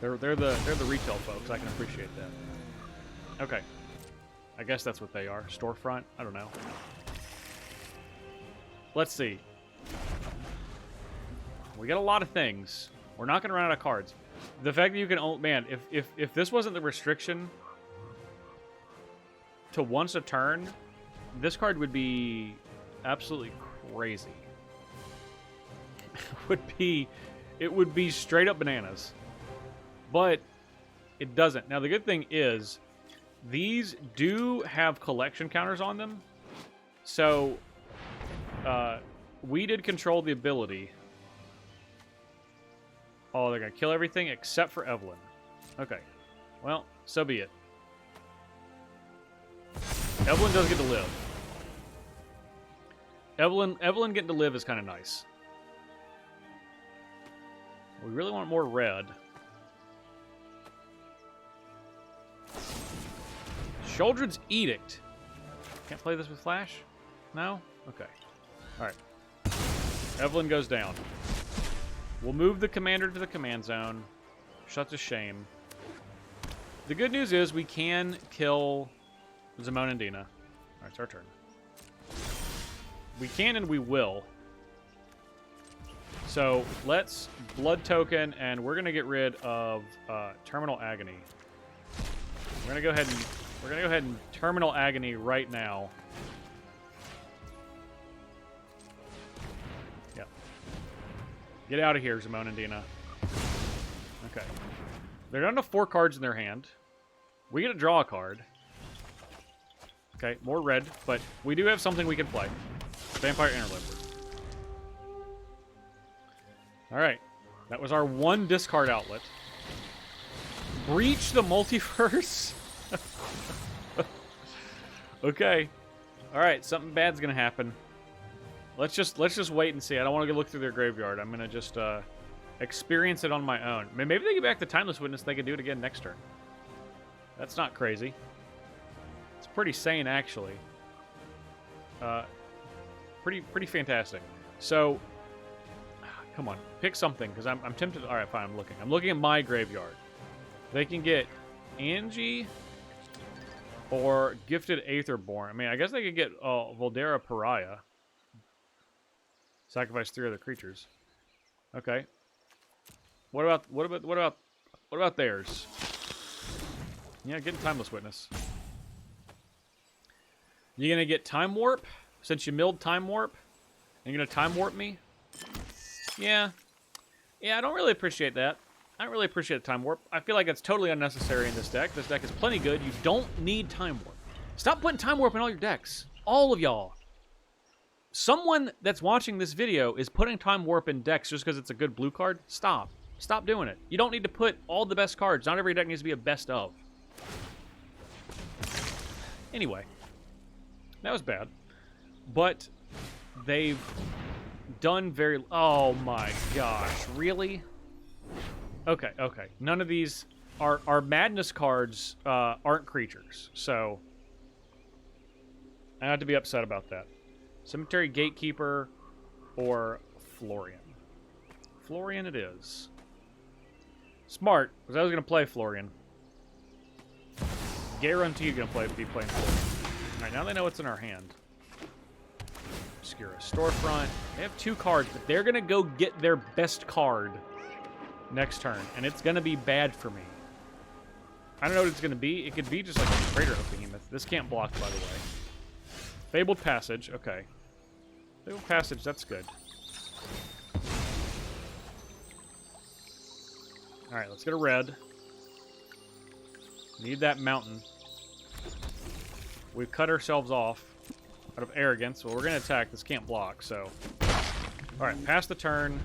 They're the retail folks. I can appreciate that. Okay. I guess that's what they are. Storefront. I don't know. Let's see. We got a lot of things. We're not going to run out of cards. The fact that you can... Oh, man, if this wasn't the restriction to once a turn, this card would be absolutely crazy. It would be straight up bananas. But it doesn't. Now, the good thing is these do have collection counters on them. So, we did control the ability. Oh, they're going to kill everything except for Evelyn. Okay. Well, so be it. Evelyn does get to live. Evelyn getting to live is kind of nice. We really want more red. Sheoldred's Edict. Can't play this with Flash? No? Okay. Alright. Evelyn goes down. We'll move the commander to the command zone. Such a shame. The good news is we can kill Zamon and Dina. Alright, it's our turn. We can and we will. So let's blood token, and we're gonna get rid of Terminal Agony. We're gonna go ahead and Terminal Agony right now. Yep. Get out of here, Zamon and Dina. Okay. They're down to 4 cards in their hand. We get to draw a card. Okay, more red, but we do have something we can play. Vampire Interloper. Alright. That was our 1 discard outlet. Breach the Multiverse? Okay. Alright, something bad's gonna happen. Let's just wait and see. I don't want to go look through their graveyard. I'm gonna just experience it on my own. Maybe they get back the Timeless Witness, they can do it again next turn. That's not crazy. It's pretty sane, actually. Pretty fantastic. So, come on, pick something, because I'm tempted. All right, fine, I'm looking. I'm looking at my graveyard. They can get Angie or Gifted Aetherborn. I mean, I guess they could get Voldera Pariah. Sacrifice 3 other creatures. Okay. What about theirs? Yeah, getting Timeless Witness. You gonna get Time Warp? Since you milled Time Warp? Are you gonna Time Warp me? Yeah. Yeah, I don't really appreciate that. I don't really appreciate Time Warp. I feel like it's totally unnecessary in this deck. This deck is plenty good. You don't need Time Warp. Stop putting Time Warp in all your decks. All of y'all. Someone that's watching this video is putting Time Warp in decks just because it's a good blue card. Stop. Stop doing it. You don't need to put all the best cards. Not every deck needs to be a best of. Anyway. That was bad. But they've done very... Oh my gosh. Really? Okay, okay. None of these... Our Madness cards aren't creatures. So... I have to be upset about that. Cemetery Gatekeeper or Florian. Florian it is. Smart, because I was going to play Florian. Guarantee you're going to be playing Florian. Alright, now they know what's in our hand. Obscura Storefront. They have 2 cards, but they're going to go get their best card next turn, and it's going to be bad for me. I don't know what it's going to be. It could be just like a Crater of Behemoth. This can't block, by the way. Fabled Passage, okay. Fabled Passage, that's good. Alright, let's get a red. Need that mountain. We've cut ourselves off. out of arrogance. Well, we're going to attack. This can't block, so... Alright, pass the turn.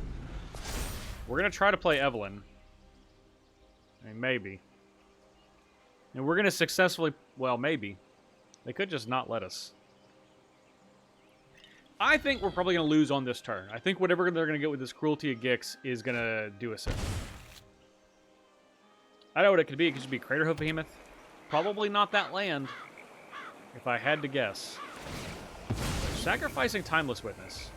We're going to try to play Evelyn. I mean, maybe. And we're going to successfully... Well, maybe. They could just not let us. I think we're probably going to lose on this turn. I think whatever they're going to get with this Cruelty of Gix is going to do us in. I know what it could be. It could just be Crater Hoof Behemoth. Probably not that land, if I had to guess. Sacrificing Timeless Witness.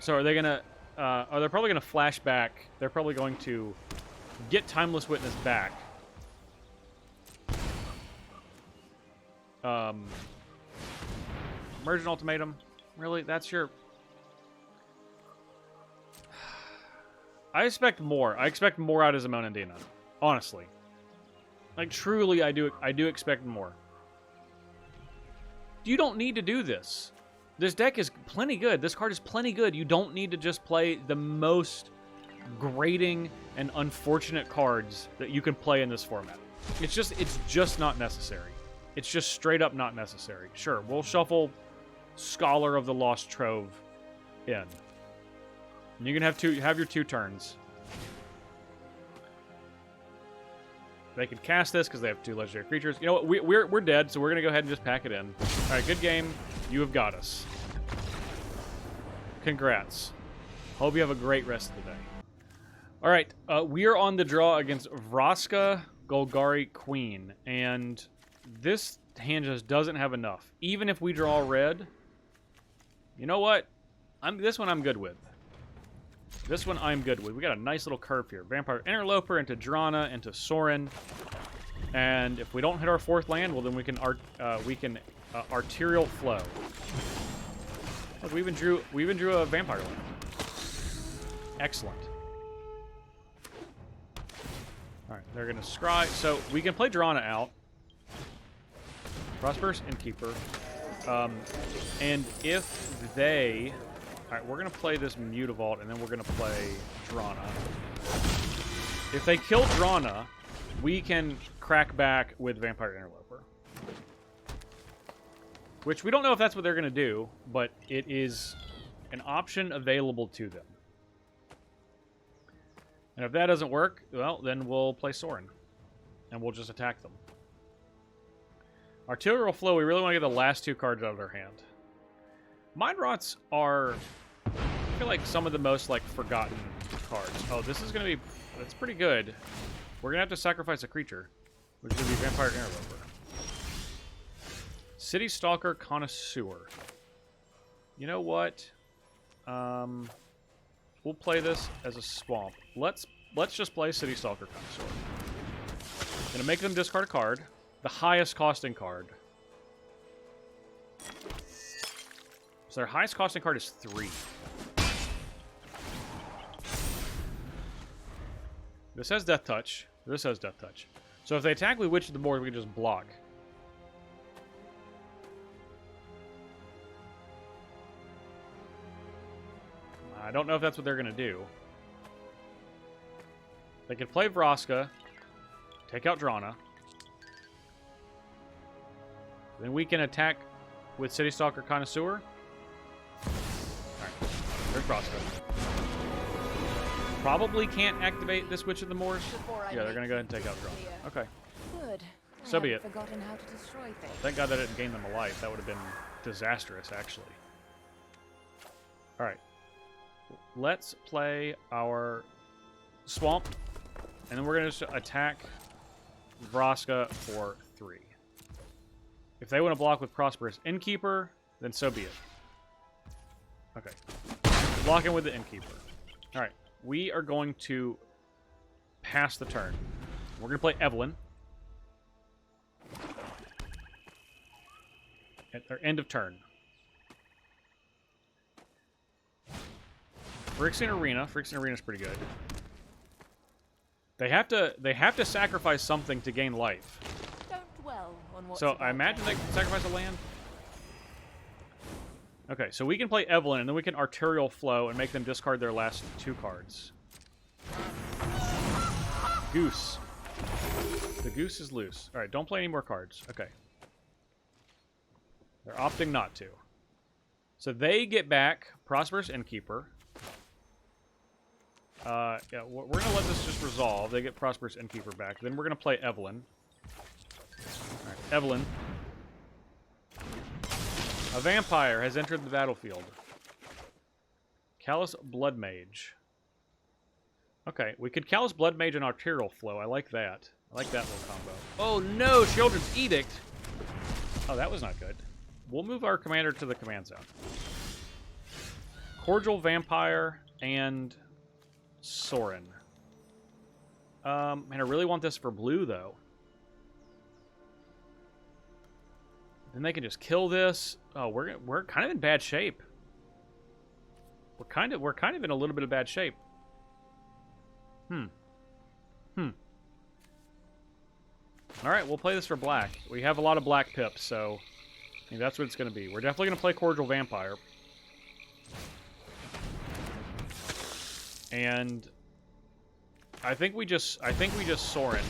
So are they going to... they're probably going to flash back. They're probably going to get Timeless Witness back. Emergent Ultimatum? Really? That's your... I expect more. I expect more out of Zimone and Dina. Honestly. Like, truly, I do expect more. You don't need to do this. This deck is plenty good. This card is plenty good. You don't need to just play the most grating and unfortunate cards that you can play in this format. It's just not necessary. It's just straight up not necessary. Sure, we'll shuffle Scholar of the Lost Trove in. And you can have your 2 turns. They could cast this because they have 2 legendary creatures. You know what? We're dead, so we're gonna go ahead and just pack it in. All right, good game. You have got us. Congrats. Hope you have a great rest of the day. All right, we are on the draw against Vraska Golgari Queen, and this hand just doesn't have enough. Even if we draw red, you know what? This one I'm good with. This one I'm good with. We got a nice little curve here. Vampire Interloper into Drana into Sorin, and if we don't hit our 4th land, well then we can Arterial Flow. Look, we even drew a Vampire land. Excellent. All right, they're gonna scry. So we can play Drana out. Prosperous Innkeeper. And if they... Alright, we're going to play this Mutavault, and then we're going to play Drana. If they kill Drana, we can crack back with Vampire Interloper. Which we don't know if that's what they're going to do, but it is an option available to them. And if that doesn't work, well, then we'll play Sorin. And we'll just attack them. Arterial Flow, we really want to get the last 2 cards out of their hand. Mind Rots are, I feel like, some of the most, like, forgotten cards. Oh, this is going to be, that's pretty good. We're going to have to sacrifice a creature, which is going to be Vampire Interloper. City Stalker Connoisseur. You know what? We'll play this as a swamp. Let's just play City Stalker Connoisseur. Gonna make them discard a card. The highest costing card. So their highest costing card is 3. This has Death Touch. This has Death Touch. So if they attack with Witch of the board, we can just block. I don't know if that's what they're going to do. They could play Vraska, take out Drana. Then we can attack with City Stalker Connoisseur. Alright, there's Vraska. Probably can't activate this Witch of the Moors. Yeah, they're going to go ahead and take out Drana. Okay. Good. So be it. Forgotten how to destroy things. Thank God that didn't gain them a life. That would have been disastrous, actually. Alright. Let's play our Swamp, and then we're going to just attack Vraska for 3. If they want to block with Prosperous Innkeeper, then so be it. Okay. Blocking with the Innkeeper. Alright. We are going to pass the turn. We're going to play Evelyn. At their end of turn. Phyrexian Arena. Phyrexian Arena is pretty good. They have to sacrifice something to gain life. Don't dwell on what's So about I imagine to they can sacrifice a land. Okay, so we can play Evelyn, and then we can Arterial Flow and make them discard their last 2 cards. Goose. The goose is loose. All right, don't play any more cards. Okay. They're opting not to. So they get back Prosperous Innkeeper. Yeah, we're going to let this just resolve. They get Prosperous Innkeeper back. Then we're going to play Evelyn. All right, Evelyn. A vampire has entered the battlefield. Callous Blood Mage. Okay, we could Callous Blood Mage and Arterial Flow. I like that. I like that little combo. Oh no, Children's Edict! Oh, that was not good. We'll move our commander to the command zone. Cordial Vampire and Sorin. Man, I really want this for blue, though. Then they can just kill this. Oh, we're kind of in bad shape. We're kind of in a little bit of bad shape. All right, we'll play this for black. We have a lot of black pips, so I think that's what it's going to be. We're definitely going to play Cordial Vampire. And I think we just Sorin.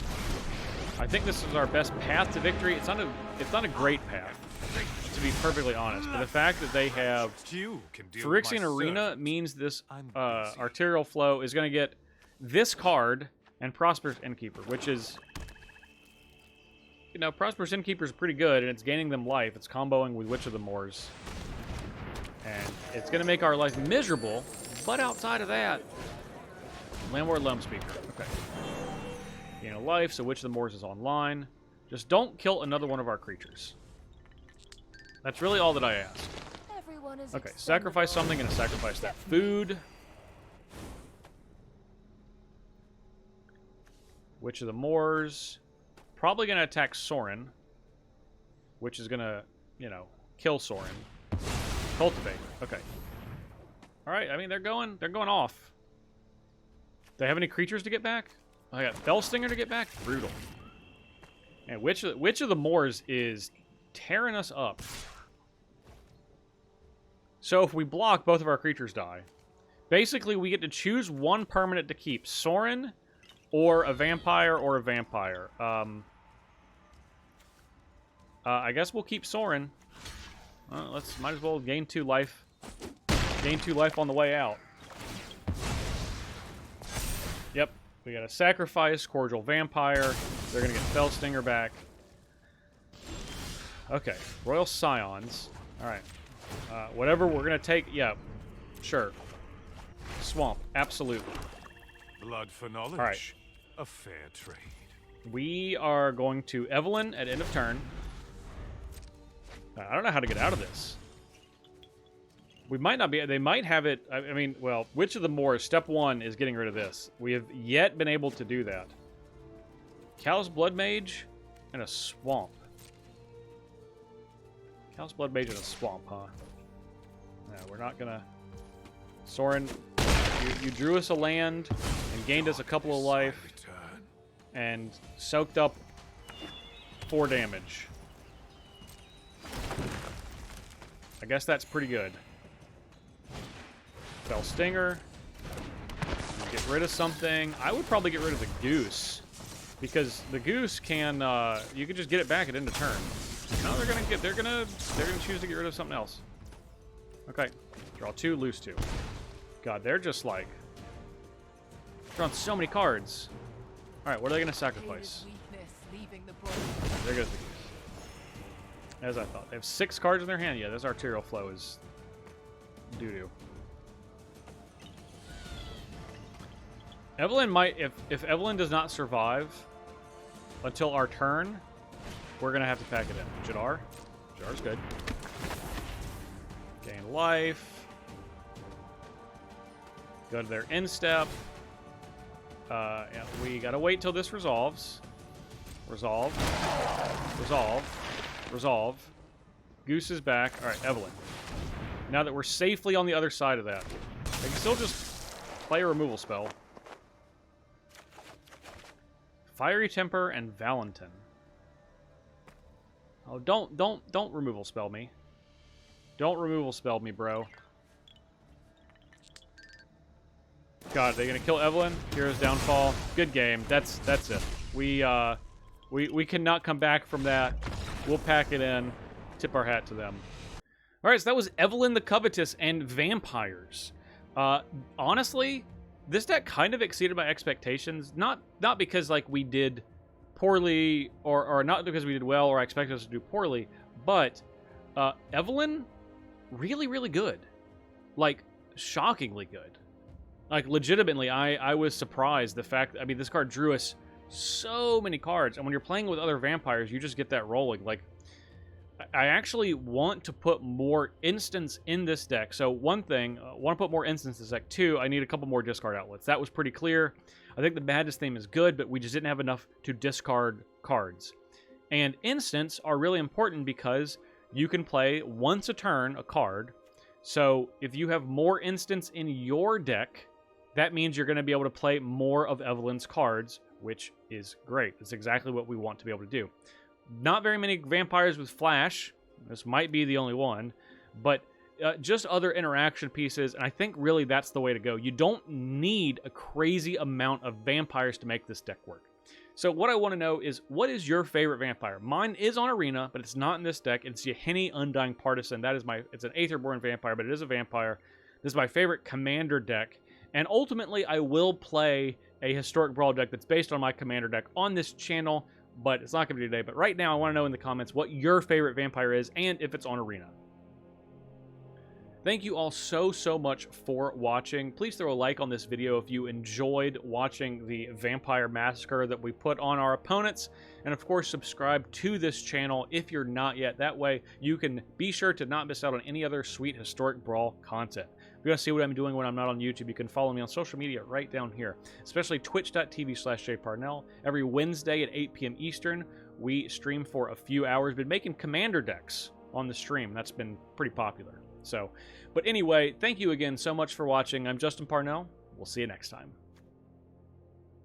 I think this is our best path to victory. It's not a great path, to be perfectly honest. But the fact that they have Phyrexian Arena means this Arterial Flow is going to get this card and Prosperous Innkeeper, which is, you know, Prosperous Innkeeper is pretty good, and it's gaining them life. It's comboing with Witch of the Moors. And it's going to make our life miserable, but outside of that, Landlord Loam Speaker. Okay. Gain a life, so Witch of the Moors is online. Just don't kill another one of our creatures. That's really all that I ask. Okay, sacrifice something, and sacrifice that food. Witch of the Moors. Probably going to attack Sorin, which is going to, you know, kill Sorin. Cultivate. Okay. All right. I mean, they're going off. Do they have any creatures to get back? Oh, I got Fellstinger to get back. Brutal. And Witch of the Moors is tearing us up. So if we block, both of our creatures die. Basically, we get to choose one permanent to keep: Sorin, or a vampire, or a vampire. I guess we'll keep Sorin. Might as well gain 2 life. Gain 2 life on the way out. Yep, we got a sacrifice, Cordial Vampire. They're gonna get Fellstinger back. Okay, Royal Scions. All right, whatever we're gonna take. Yeah, sure. Swamp, absolutely. Blood for knowledge. All right. A fair trade. We are going to Evelyn at end of turn. I don't know how to get out of this. We might not be. They might have it. I mean, well, Witch of the Moors, step 1 is getting rid of this. We have yet been able to do that. Callous Blood Mage and a Swamp. Callous Blood Mage and a Swamp, huh? No, we're not gonna. Sorin, you drew us a land and gained us a couple of life and soaked up 4 damage. I guess that's pretty good. Fellstinger. Get rid of something. I would probably get rid of the Goose, because the Goose can. You could just get it back at end of turn. No, they're gonna choose to get rid of something else. Okay, draw 2, lose 2. God, they're just like drawing so many cards. All right, what are they gonna sacrifice? There goes the Goose. As I thought. They have 6 cards in their hand. Yeah, this Arterial Flow is doo-doo. Evelyn might... If Evelyn does not survive until our turn, we're going to have to pack it in. Jadar. Jadar's good. Gain life. Go to their end step. Yeah, we got to wait till this resolves. Resolve. Resolve. Resolve. Goose is back. All right, Evelyn. Now that we're safely on the other side of that, I can still just play a removal spell. Fiery Temper and Valentin. Oh, don't removal spell me. Don't removal spell me, bro. God, they're gonna kill Evelyn. Hero's downfall. Good game. That's it. We cannot come back from that. We'll pack it in. tip our hat to them. All right, so that was Evelyn the Covetous and Vampires. Honestly, this deck kind of exceeded my expectations. Not because like we did poorly, or not because we did well, or I expected us to do poorly, but Evelyn, really, really good. Like, shockingly good. Like, legitimately, I was surprised. The fact, I mean, this card drew us so many cards, and when you're playing with other vampires, you just get that rolling. Like, I actually want to put more instants in this deck. So one thing, I want to put more instants in this deck. Two, I need a couple more discard outlets. That was pretty clear. I think the Madness theme is good, but we just didn't have enough to discard cards. And instants are really important because you can play once a turn a card. So if you have more instants in your deck, that means you're going to be able to play more of Evelyn's cards, which is great. It's exactly what we want to be able to do. Not very many vampires with flash. This might be the only one, but just other interaction pieces, and I think really that's the way to go. You don't need a crazy amount of vampires to make this deck work. So what I want to know is, what is your favorite vampire? Mine is on Arena, but it's not in this deck. It's Yahenni Undying Partisan. That is it's an Aetherborn vampire, but it is a vampire. This is my favorite commander deck, and ultimately I will play a Historic Brawl deck that's based on my commander deck on this channel, but it's not going to be today. But right now, I want to know in the comments what your favorite vampire is and if it's on Arena. Thank you all so much for watching. Please throw a like on this video if you enjoyed watching the Vampire Massacre that we put on our opponents. And of course, subscribe to this channel if you're not yet. That way, you can be sure to not miss out on any other sweet Historic Brawl content. If you want to see what I'm doing when I'm not on YouTube, you can follow me on social media right down here, especially twitch.tv/jparnell. Every Wednesday at 8 p.m. Eastern, we stream for a few hours. Been making commander decks on the stream. That's been pretty popular. So, but anyway, thank you again so much for watching. I'm Justin Parnell. We'll see you next time.